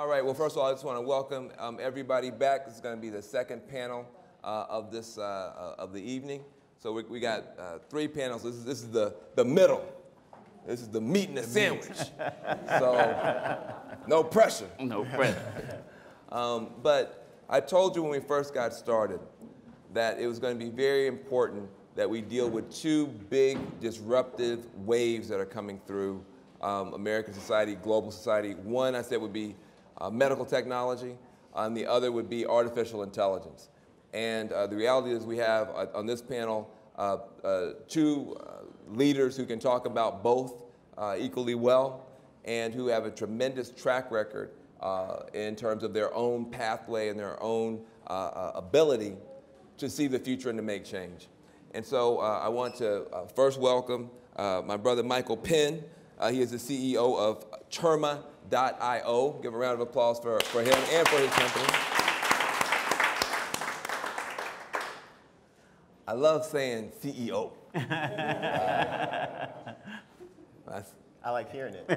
All right, well, first of all, I just want to welcome everybody back. This is going to be the second panel of the evening. So we got 3 panels. This is the middle. This is the meat in the sandwich. So no pressure. No pressure. But I told you when we first got started that it was going to be very important that we deal with 2 big disruptive waves that are coming through American society, global society. One, I said, would be medical technology, and the other would be artificial intelligence. And the reality is we have on this panel 2 leaders who can talk about both equally well and who have a tremendous track record in terms of their own pathway and their own ability to see the future and to make change. And so I want to first welcome my brother Michael Penn. He is the CEO of Terma.io. Give a round of applause for him and for his company. I love saying CEO. I like hearing it.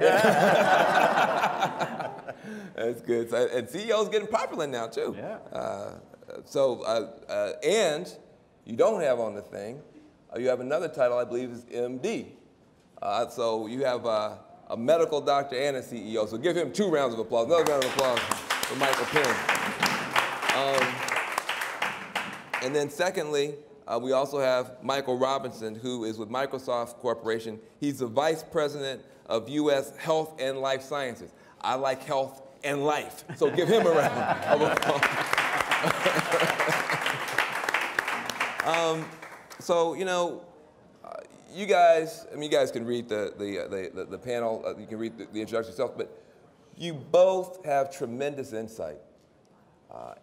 That's good. So, and CEO's getting popular now, too. Yeah. And you don't have on the thing, you have another title, I believe, is MD. So you have a medical doctor and a CEO. So give him 2 rounds of applause. Another round of applause for Michael Penn. And then secondly, we also have Michael Robinson, who is with Microsoft Corporation. He's the Vice President of U.S. Health and Life Sciences. I like health and life, so give him a round of applause. So, you know, you guys can read the panel, you can read the introduction yourself, but you both have tremendous insight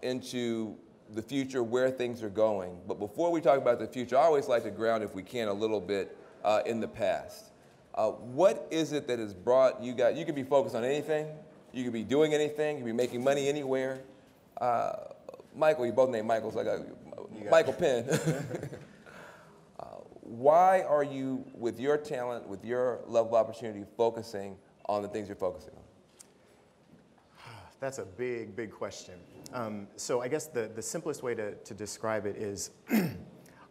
into the future, where things are going. But before we talk about the future, I always like to ground, if we can, a little bit in the past. What is it that has brought you guys, you could be focused on anything, you could be doing anything, you could be making money anywhere. Michael, you both named Michael, so I got Michael Penn. Why are you, with your talent, with your level of opportunity, focusing on the things you're focusing on? That's a big, big question. So I guess the simplest way to describe it is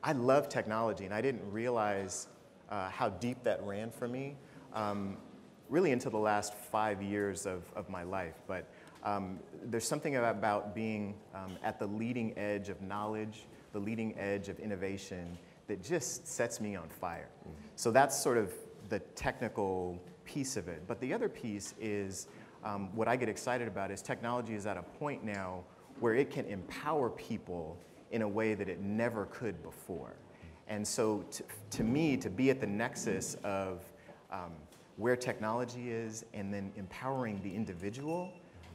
I love technology, and I didn't realize how deep that ran for me really until the last 5 years of my life. But there's something about being at the leading edge of knowledge, the leading edge of innovation, that just sets me on fire. So that's sort of the technical piece of it. But the other piece is what I get excited about is technology is at a point now where it can empower people in a way that it never could before. And so to me, to be at the nexus of where technology is and then empowering the individual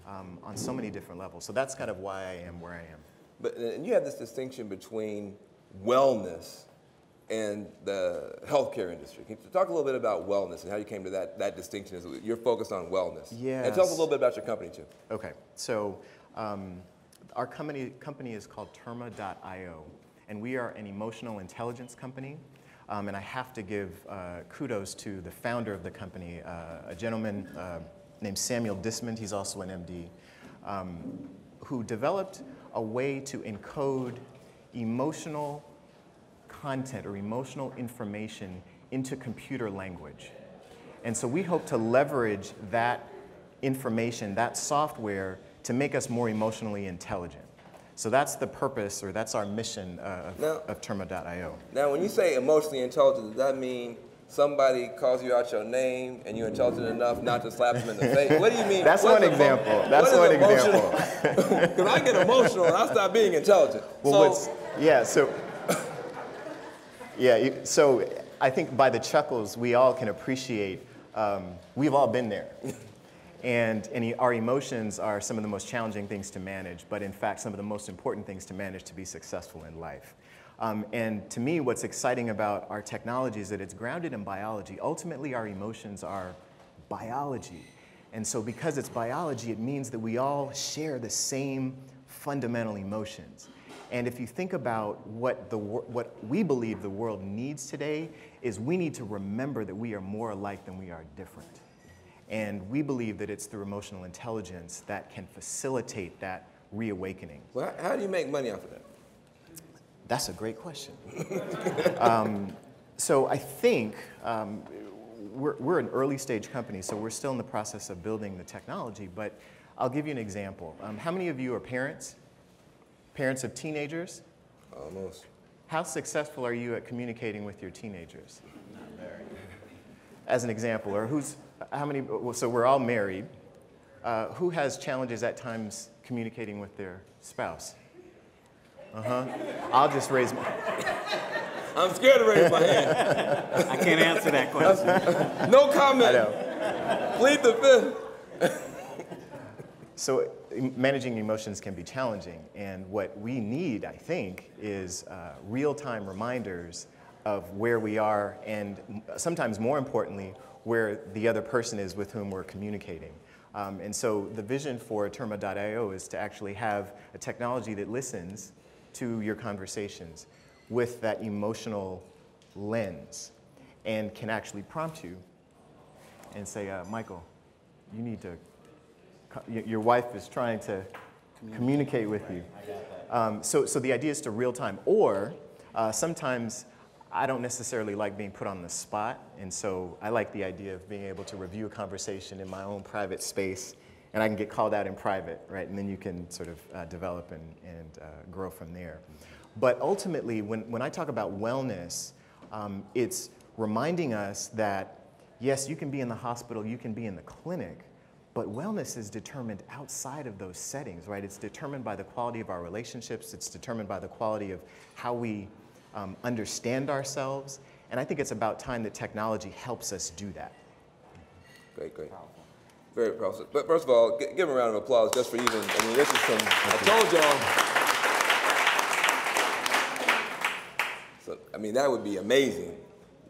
on so many different levels. So that's kind of why I am where I am. But and you have this distinction between wellness and the healthcare industry. Can you talk a little bit about wellness and how you came to that distinction? You're focused on wellness. Yes. And tell us a little bit about your company, too. Okay. So our company is called Terma.io, and we are an emotional intelligence company. And I have to give kudos to the founder of the company, a gentleman named Samuel Dismond. He's also an MD, who developed a way to encode emotional content or emotional information into computer language. And so we hope to leverage that information, that software, to make us more emotionally intelligent. So that's the purpose, or that's our mission of Terma.io. Now, when you say emotionally intelligent, does that mean somebody calls you out your name and you're intelligent enough not to slap them in the face? What do you mean? That's one example. That's one example. Because I get emotional and I stop being intelligent. Well, so I think by the chuckles, we all can appreciate, we've all been there. And our emotions are some of the most challenging things to manage, but in fact, some of the most important things to manage to be successful in life. And to me, what's exciting about our technology is that it's grounded in biology. Ultimately, our emotions are biology. And so because it's biology, it means that we all share the same fundamental emotions. And if you think about what we believe the world needs today, is we need to remember that we are more alike than we are different. And we believe that it's through emotional intelligence that can facilitate that reawakening. Well, how do you make money off of that? That's a great question. So I think we're an early stage company, so we're still in the process of building the technology, but I'll give you an example. How many of you are parents? Parents of teenagers? Almost. How successful are you at communicating with your teenagers? Not very. As an example, or how many, so we're all married. Who has challenges at times communicating with their spouse? I'll just raise my... I'm scared to raise my hand. I can't answer that question. No comment. I know. Plead the fifth. So managing emotions can be challenging, and what we need, I think, is real-time reminders of where we are, and sometimes more importantly, where the other person is with whom we're communicating. And so the vision for Terma.io is to actually have a technology that listens to your conversations with that emotional lens and can actually prompt you and say, Michael, you need to, your wife is trying to communicate with you. So the idea is to real time, or sometimes I don't necessarily like being put on the spot, and so I like the idea of being able to review a conversation in my own private space, and I can get called out in private, right? And then you can sort of develop and grow from there. But ultimately, when I talk about wellness, it's reminding us that, yes, you can be in the hospital, you can be in the clinic, but wellness is determined outside of those settings, right? It's determined by the quality of our relationships, it's determined by the quality of how we understand ourselves, and I think it's about time that technology helps us do that. Great, great. Very powerful. But first of all, give him a round of applause just for even, I mean, this is some, I told y'all. So, I mean, that would be amazing,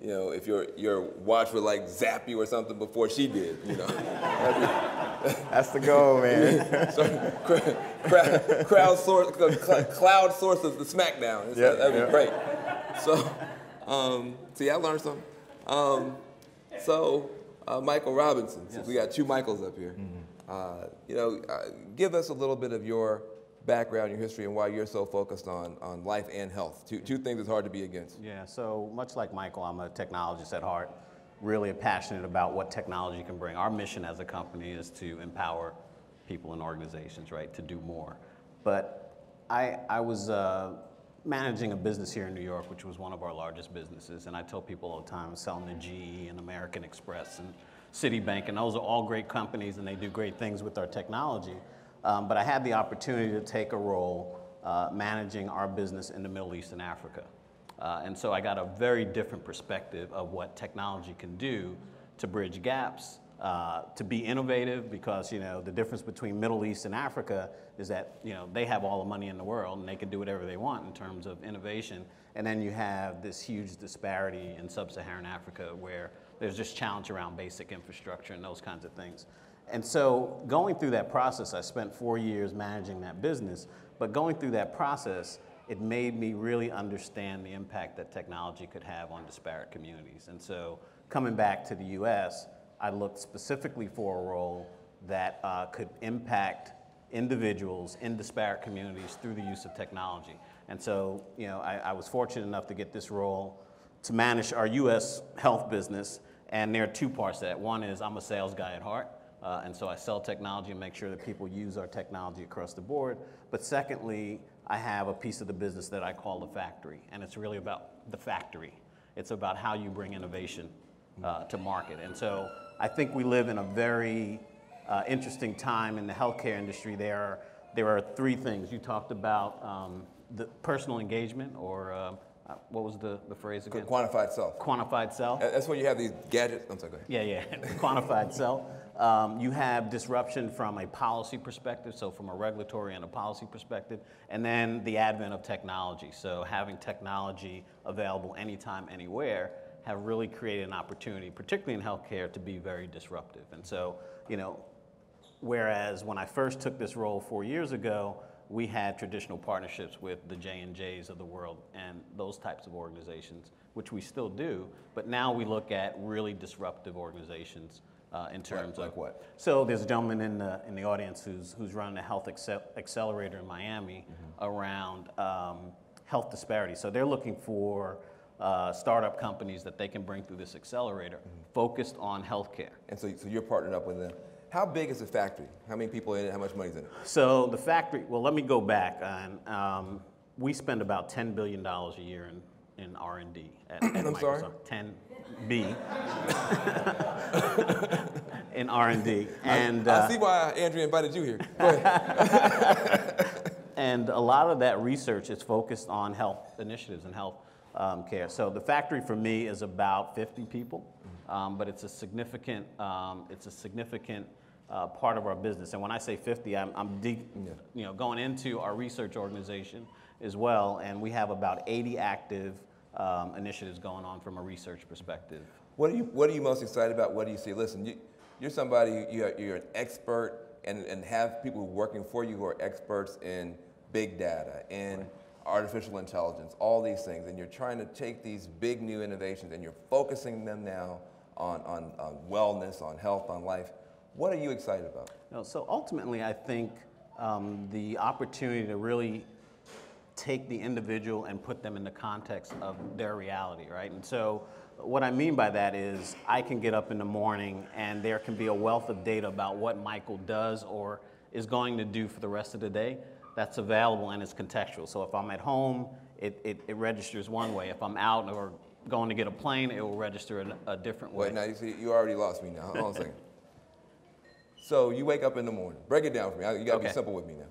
you know, if your watch would like zap you or something before she did, you know. That's the goal, man. Cloud source of the SmackDown. Yep, That'd be great. So, see, I learned something. Michael Robinson, since we got two Michaels up here, you know, give us a little bit of your background, your history, and why you're so focused on life and health. Two things it's hard to be against. Yeah, so much like Michael, I'm a technologist at heart, really passionate about what technology can bring. Our mission as a company is to empower people and organizations, right, to do more. But I was managing a business here in New York, which was one of our largest businesses, and I tell people all the time, I'm selling to GE and American Express and Citibank, and those are all great companies and they do great things with our technology. But I had the opportunity to take a role managing our business in the Middle East and Africa. And so I got a very different perspective of what technology can do to bridge gaps, to be innovative, because, you know, the difference between Middle East and Africa is that, you know, they have all the money in the world and they can do whatever they want in terms of innovation. And then you have this huge disparity in sub-Saharan Africa where there's just challenge around basic infrastructure and those kinds of things. And so going through that process, I spent 4 years managing that business, but going through that process, it made me really understand the impact that technology could have on disparate communities. And so coming back to the US, I looked specifically for a role that could impact individuals in disparate communities through the use of technology. And so, you know, I was fortunate enough to get this role to manage our US health business, and there are two parts to that. One is I'm a sales guy at heart. And so I sell technology and make sure that people use our technology across the board. But secondly, I have a piece of the business that I call the factory. And it's really about the factory. It's about how you bring innovation to market. And so I think we live in a very interesting time in the healthcare industry. There are three things. You talked about the personal engagement, or what was the phrase again? Quantified self. Quantified self. That's when you have these gadgets. I'm sorry, go ahead. Yeah. Quantified self. You have disruption from a policy perspective, so from a regulatory and a policy perspective, and then the advent of technology. So having technology available anytime, anywhere, have really created an opportunity, particularly in healthcare, to be very disruptive. And so, you know, whereas when I first took this role 4 years ago, we had traditional partnerships with the J&Js of the world and those types of organizations, which we still do, but now we look at really disruptive organizations in terms like of what? So there's a gentleman in the audience who's running a health accelerator in Miami around health disparity. So they're looking for startup companies that they can bring through this accelerator focused on healthcare. And so you're partnered up with them. How big is the factory? How many people in it? How much money's in it? So the factory, well, let me go back. And, we spend about $10 billion a year in R&D at Microsoft. Sorry? 10B in R&D. And I see why Andrea invited you here. Go ahead. And a lot of that research is focused on health initiatives and health care. So the factory for me is about 50 people, but it's a significant part of our business. And when I say 50, I'm going into our research organization as well, and we have about 80 active initiatives going on from a research perspective. What are you most excited about? What do you see? Listen, you're somebody, you're an expert, and have people working for you who are experts in big data, in artificial intelligence, all these things, and you're trying to take these big new innovations and you're focusing them now on wellness, on health, on life. What are you excited about? So ultimately, I think the opportunity to really take the individual and put them in the context of their reality, right? And so what I mean by that is I can get up in the morning and there can be a wealth of data about what Michael does or is going to do for the rest of the day that's available and is contextual. So if I'm at home, it registers one way. If I'm out or going to get a plane, it will register a different way. Wait, now you see, you already lost me now. Hold on a second. So you wake up in the morning. Break it down for me. You gotta be simple with me now.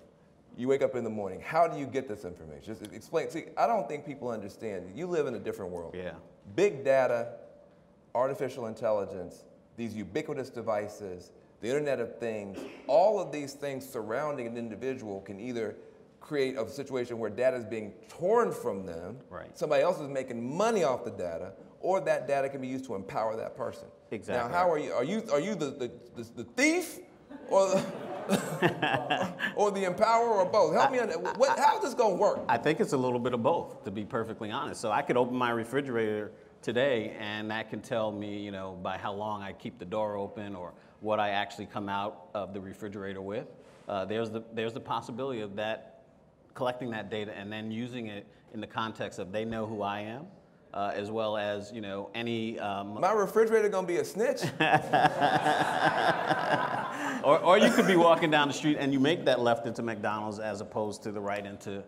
You wake up in the morning. How do you get this information? Just explain. See, I don't think people understand. You live in a different world. Yeah. Big data, artificial intelligence, these ubiquitous devices, the Internet of Things, all of these things surrounding an individual can either create a situation where data is being torn from them, somebody else is making money off the data, or that data can be used to empower that person. Exactly. Now, how are you? Are you the thief, or the or the empower, or both? Help me on that. How's this gonna work? I think it's a little bit of both, to be perfectly honest. So I could open my refrigerator today, and that can tell me, by how long I keep the door open or what I actually come out of the refrigerator with. There's the possibility of that, collecting that data and then using it in the context of they know who I am, as well as any. My refrigerator gonna be a snitch. or you could be walking down the street and you make that left into McDonald's as opposed to the right into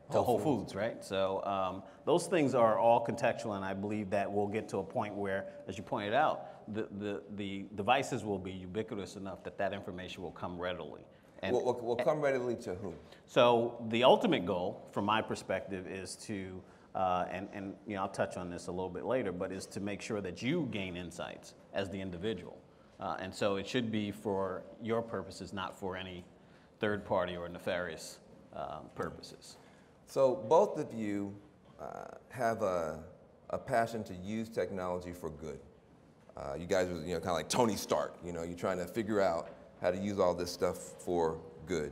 Whole Foods, right? So those things are all contextual, and I believe that we'll get to a point where, as you pointed out, the devices will be ubiquitous enough that information will come readily. And will come readily to whom? So the ultimate goal, from my perspective, is to, and I'll touch on this a little bit later, but is to make sure that you gain insights as the individual. And so it should be for your purposes, not for any third party or nefarious purposes. So both of you have a passion to use technology for good. You guys are kind of like Tony Stark. You're trying to figure out how to use all this stuff for good.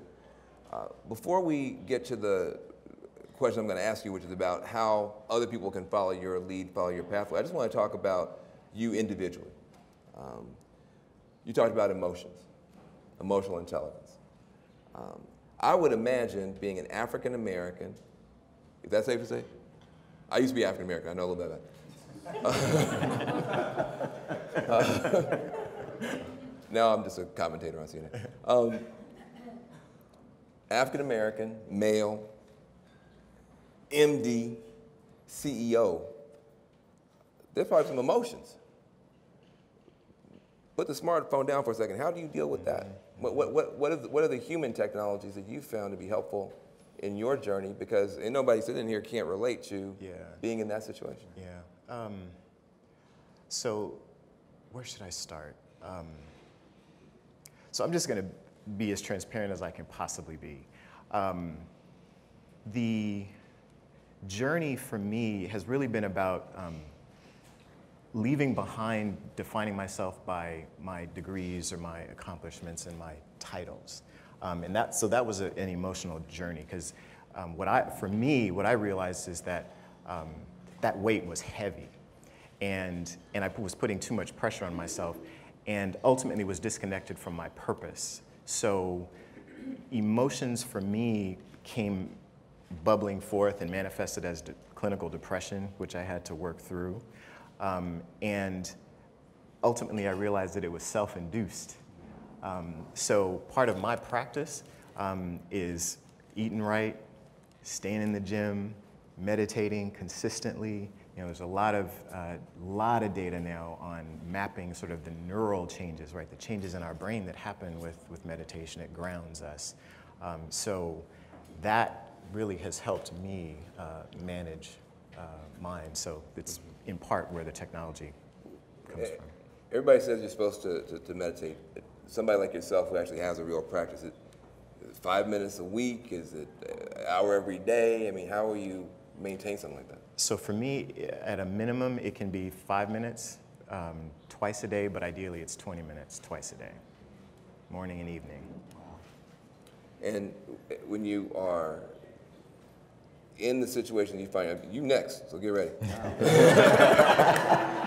Before we get to the question I'm going to ask you, which is about how other people can follow your lead, follow your pathway, I just want to talk about you individually. You talked about emotions, emotional intelligence. I would imagine being an African American, if that's safe to say? I used to be African American, I know a little bit about that. Now I'm just a commentator on CNN. African American, male, MD, CEO. There's probably some emotions. Put the smartphone down for a second. How do you deal with that? What are the human technologies that you found to be helpful in your journey? Because nobody sitting here can't relate to being in that situation. Yeah. So where should I start? So I'm just going to be as transparent as I can possibly be. The journey for me has really been about leaving behind defining myself by my degrees or my accomplishments and my titles. So that was an emotional journey, because for me, what I realized is that that weight was heavy, and I was putting too much pressure on myself. and ultimately was disconnected from my purpose. So emotions for me came bubbling forth and manifested as clinical depression, which I had to work through. And ultimately I realized that it was self-induced. So part of my practice is eating right, staying in the gym, meditating consistently. You know, there's a lot of data now on mapping sort of the neural changes, right? The changes in our brain that happen with meditation. It grounds us. So that really has helped me manage mine. So it's in part where the technology comes from. Everybody says you're supposed to meditate. Somebody like yourself who actually has a real practice, is it 5 minutes a week? Is it an hour every day? I mean, how will you maintain something like that? So for me, at a minimum, it can be 5 minutes twice a day, but ideally it's 20 minutes twice a day, morning and evening. And when you are in the situation you find, you next, so get ready.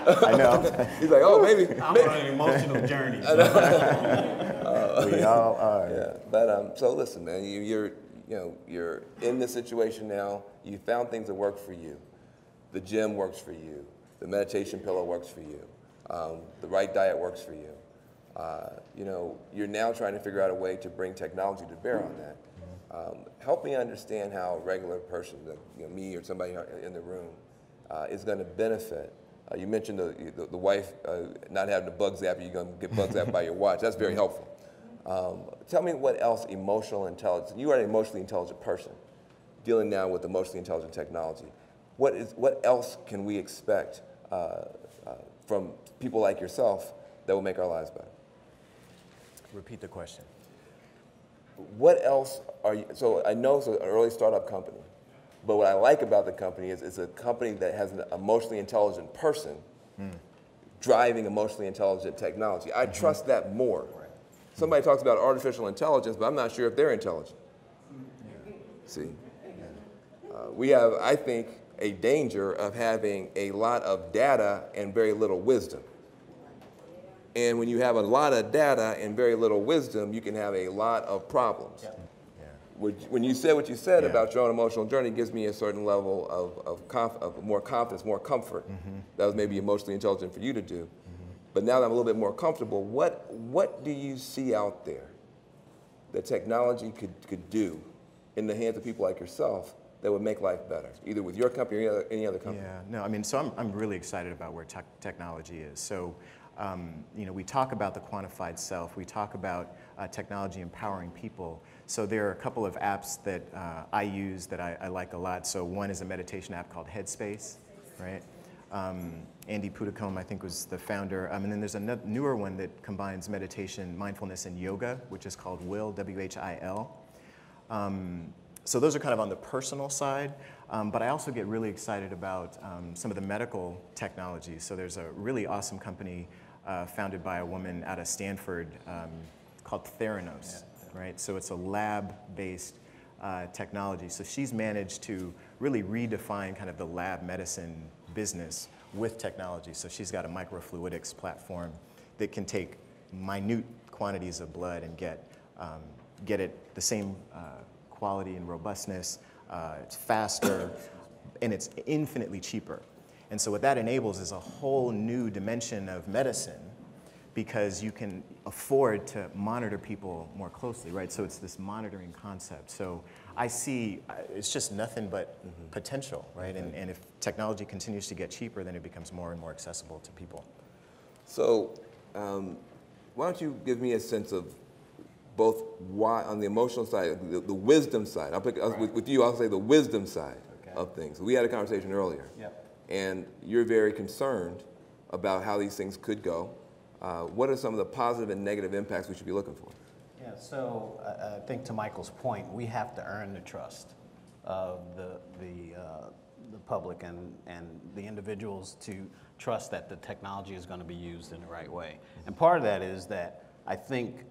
I know. He's like, oh, maybe. I'm on an emotional journey. We all are. Yeah, but so listen, man, you're in this situation now. You found things that work for you. The gym works for you. The meditation pillow works for you. The right diet works for you. You're now trying to figure out a way to bring technology to bear on that. Help me understand how a regular person, like, me or somebody in the room, is going to benefit. You mentioned the wife not having the bug zap, you're going to get bug zapped by your watch. That's very helpful. Tell me what else emotional intelligence, you are an emotionally intelligent person, dealing now with emotionally intelligent technology. What else can we expect from people like yourself that will make our lives better? Repeat the question. What else are you, so I know it's an early startup company, but what I like about the company is it's a company that has an emotionally intelligent person driving emotionally intelligent technology. I trust that more. Somebody talks about artificial intelligence, but I'm not sure if they're intelligent. See, we have, I think, a danger of having a lot of data and very little wisdom. And when you have a lot of data and very little wisdom, you can have a lot of problems. Yeah. Yeah. When you said what you said about your own emotional journey, it gives me a certain level of more confidence, more comfort. That was maybe emotionally intelligent for you to do. But now that I'm a little bit more comfortable, what do you see out there that technology could do in the hands of people like yourself that would make life better, either with your company or any other company? Yeah, no, I mean, so I'm really excited about where technology is. So, we talk about the quantified self. We talk about technology empowering people. So there are a couple of apps that I use that I like a lot. So one is a meditation app called Headspace, right? Andy Puddicombe, I think, was the founder. And then there's a newer one that combines meditation, mindfulness, and yoga, which is called Will, W-H-I-L. So those are kind of on the personal side, but I also get really excited about some of the medical technologies. So there's a really awesome company founded by a woman out of Stanford called Theranos, right? So it's a lab-based technology. So she's managed to really redefine kind of the lab medicine business with technology. So she's got a microfluidics platform that can take minute quantities of blood and get it the same quality and robustness. It's faster, and it's infinitely cheaper. And so what that enables is a whole new dimension of medicine, because you can afford to monitor people more closely, right? So it's this monitoring concept. So I see it's just nothing but potential, right? And if technology continues to get cheaper, then it becomes more and more accessible to people. So why don't you give me a sense of both why, on the emotional side, the wisdom side. With you, I'll say the wisdom side of things. We had a conversation earlier, and you're very concerned about how these things could go. What are some of the positive and negative impacts we should be looking for? Yeah, so I think to Michael's point, we have to earn the trust of the public and the individuals to trust that the technology is going to be used in the right way. And part of that is that I think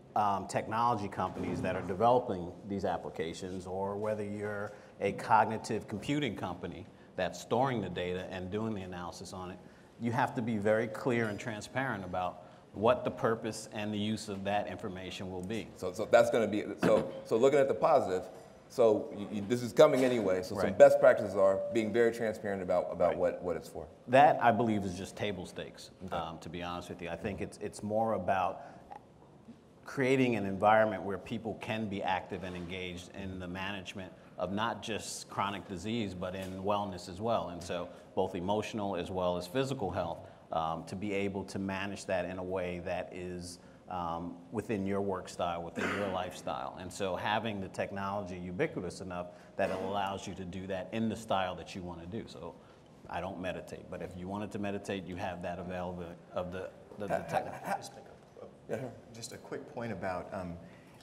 technology companies that are developing these applications, or whether you're a cognitive computing company that's storing the data and doing the analysis on it, you have to be very clear and transparent about what the purpose and the use of that information will be. So that's going to be, so looking at the positive, so this is coming anyway, so some Right. best practices are being very transparent about Right. what it's for. That, I believe, is just table stakes, to be honest with you. I think it's more about creating an environment where people can be active and engaged in the management of not just chronic disease, but in wellness as well. And so both emotional as well as physical health, to be able to manage that in a way that is within your work style, within your lifestyle. And so having the technology ubiquitous enough that it allows you to do that in the style that you want to do. So I don't meditate, but if you wanted to meditate, you have that available of the technology. Just a quick point about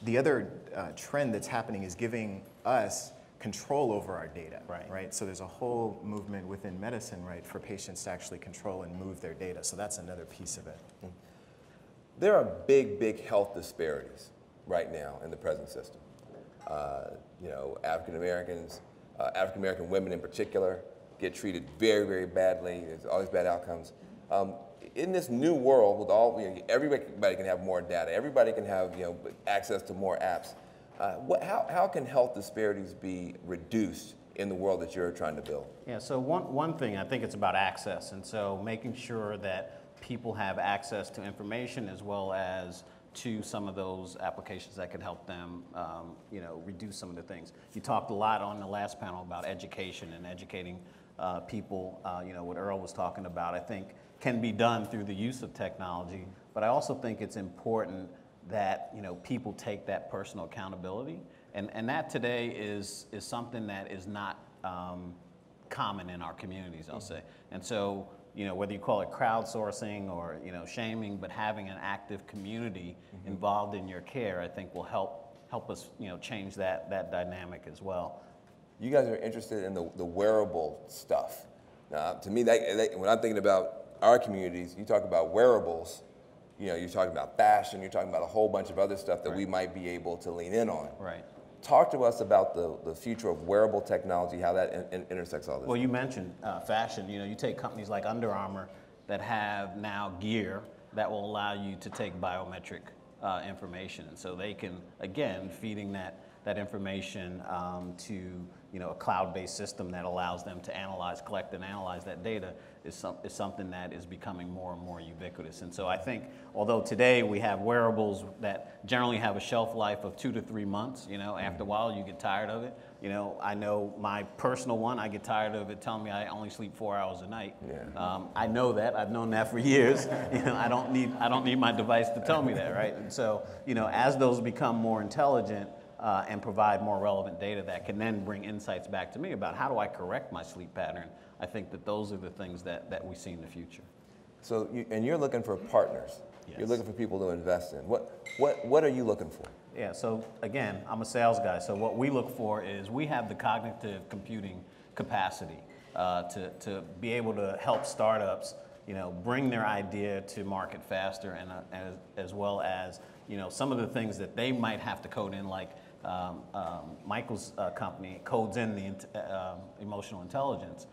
the other trend that's happening is giving us control over our data, right? So there's a whole movement within medicine, right, for patients to actually control and move their data. So that's another piece of it. There are big health disparities right now in the present system. You know, African American women in particular get treated very badly. There's all these bad outcomes. In this new world, with all, everybody can have more data. Everybody can have access to more apps. How can health disparities be reduced in the world that you're trying to build? Yeah. So one thing, I think it's about access, and so making sure that people have access to information as well as to some of those applications that can help them, reduce some of the things. You talked a lot on the last panel about education and educating people. What Earl was talking about, I think, can be done through the use of technology. But I also think it's important that people take that personal accountability, and that today is something that is not common in our communities, I'll say. And so, whether you call it crowdsourcing or shaming, but having an active community involved in your care, I think will help us change that dynamic as well. You guys are interested in the wearable stuff. Now, to me, when I'm thinking about our communities, you talk about wearables. You're talking about fashion. You're talking about a whole bunch of other stuff that we might be able to lean in on. Right. Talk to us about the future of wearable technology, how that intersects all this. Well, you mentioned fashion. You take companies like Under Armour that have now gear that will allow you to take biometric information, and so they can, again, feeding that information to a cloud-based system that allows them to collect and analyze that data is something that is becoming more and more ubiquitous. And so I think, although today we have wearables that generally have a shelf life of 2 to 3 months, after a while you get tired of it. I know my personal one, I get tired of it telling me I only sleep 4 hours a night. Yeah. I know that, I've known that for years. I don't need my device to tell me that, right? And so, as those become more intelligent, and provide more relevant data that can then bring insights back to me about how do I correct my sleep pattern, I think that those are the things that we see in the future. So, you're looking for partners. Yes. You're looking for people to invest in. What are you looking for? Yeah, so again, I'm a sales guy, so what we look for is we have the cognitive computing capacity to be able to help startups bring their idea to market faster, and as well as some of the things that they might have to code in, like Michael's company codes in the emotional intelligence.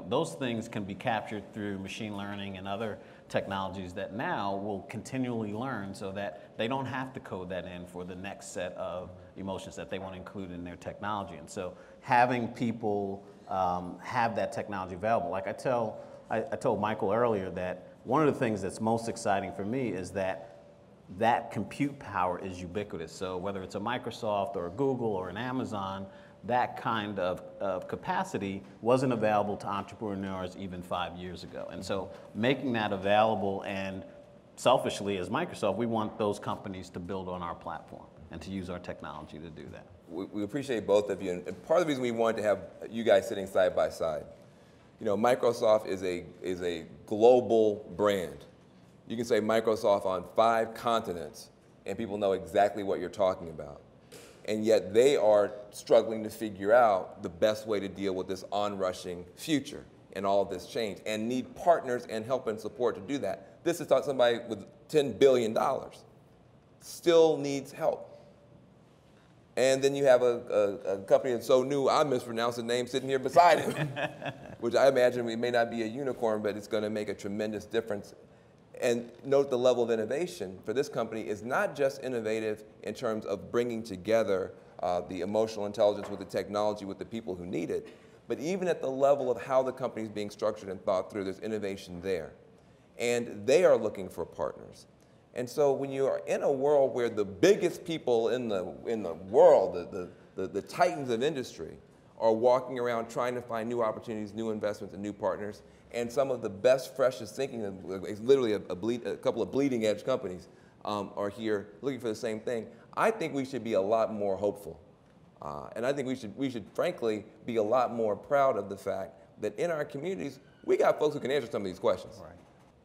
Those things can be captured through machine learning and other technologies that now will continually learn, so that they don't have to code that in for the next set of emotions that they want to include in their technology. And so having people have that technology available, like I told Michael earlier that one of the things that's most exciting for me is that compute power is ubiquitous. So whether it's a Microsoft or a Google or an Amazon, that kind of capacity wasn't available to entrepreneurs even 5 years ago. And so making that available, and selfishly as Microsoft, we want those companies to build on our platform and to use our technology to do that. We appreciate both of you, and part of the reason we wanted to have you guys sitting side by side. Microsoft is a global brand. You can say Microsoft on 5 continents, and people know exactly what you're talking about. And yet they are struggling to figure out the best way to deal with this onrushing future and all of this change, and need partners and help and support to do that. This is somebody with $10 billion still needs help. And then you have a company that's so new, I mispronounced the name, sitting here beside him, which I imagine it may not be a unicorn, but it's going to make a tremendous difference. And note the level of innovation for this company is not just innovative in terms of bringing together the emotional intelligence with the technology with the people who need it, but even at the level of how the company is being structured and thought through, there's innovation there. And they are looking for partners. And so when you are in a world where the biggest people in the world, the titans of industry, are walking around trying to find new opportunities, new investments, and new partners, and some of the best, freshest thinking, literally a couple of bleeding edge companies are here looking for the same thing, I think we should be a lot more hopeful. And I think we should frankly be a lot more proud of the fact that in our communities, we got folks who can answer some of these questions. Right.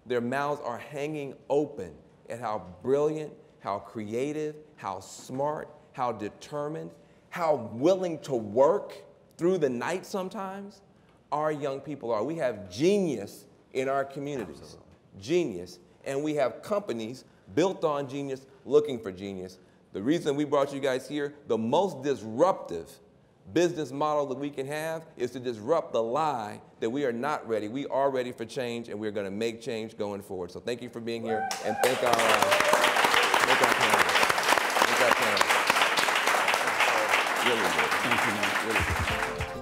Their mouths are hanging open at how brilliant, how creative, how smart, how determined, how willing to work through the night sometimes our young people are. We have genius in our communities. Absolutely. Genius. And we have companies built on genius, looking for genius. The reason we brought you guys here, the most disruptive business model that we can have is to disrupt the lie that we are not ready. We are ready for change, and we're going to make change going forward. So thank you for being here, and thank our panelists. Thank our panelists. Really good. Thank you, man. Really good.